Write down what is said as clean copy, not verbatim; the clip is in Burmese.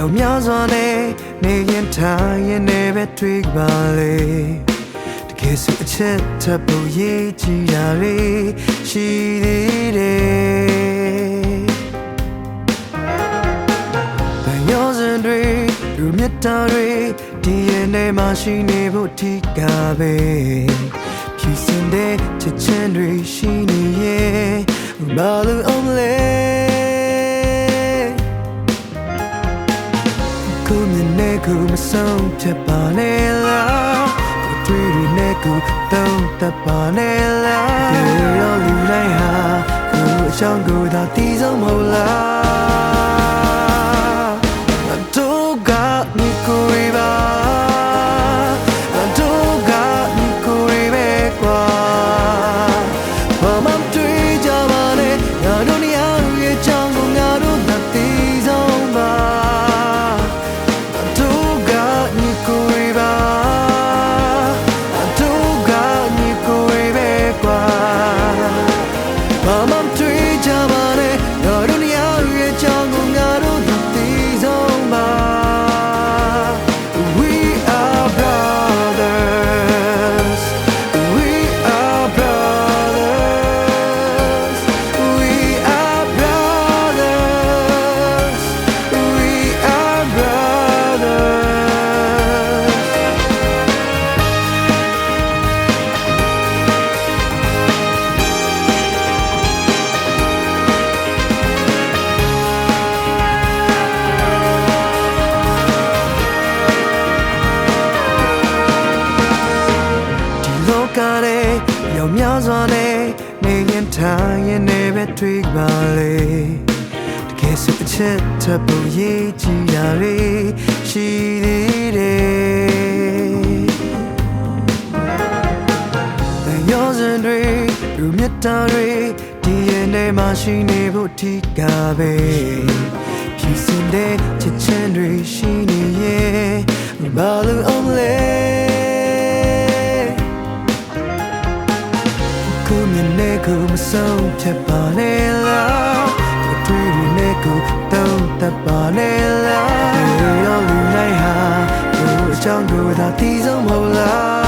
ရောက်များစွာနဲ့နေရင်ထားရင်လည်းပဲတွေ့ပါလေတကယ်ဆိုအချက်ထပ်ဖို့ရည်ကြည်တာတွေရှိသေးတယ်ဘယ်ရောစံတွေလူမြတ်တာတွေဒီရဲ့နေမှာရှိနေဖို့ထိကပဲဖြူစင်တဲ့ချက်ချင်းတွေရှိနေရဲ့ဘာလို့အောင်လဲကိုမြင်နေကိုမဆုံးဖြစ်ပါနဲ့လားကိုတွေ့ရနေကိုတောင်းတပါနဲ့လားဒီလိုလူတိုင်းဟာကိုအချောင်းကိုသာတီးဆုံးမဟုတ်လားတို့ကမိကိုရပါတို့ကမိကိုရပဲကွာဘာမှတွေ့ကြပါနဲ့ငါတို့နေရာရဲ့ချောင်းကိုငါတို့သာတီးဆုံးပါရောက်များစွာနဲ့နေရင်ထားရင်လည်းပဲတွေ့ပါလေတကယ်ဆိုအချက်ထပ်ဖို့ရည်ကြည်တာတွေရှိသေးတယ်ဘယ်ရောစံတွေလူမြတ်တာတွေဒီရဲ့နေမှာရှိနေဖို့ထိကပဲဖြူစင်တဲ့ချက်ချင်းတွေရှိနေရဲ့ဘာလို့အောင်လဲကိုမြင်နေကိုမဆုံးဖြစ်ပါနဲ့လားကိုတွေ့ရနေကိုတောင်းတပါနဲ့လားဒီလိုလူတိုင်းဟာကိုအချောင်းကိုသာတီးဆုံးမဟုတ်လား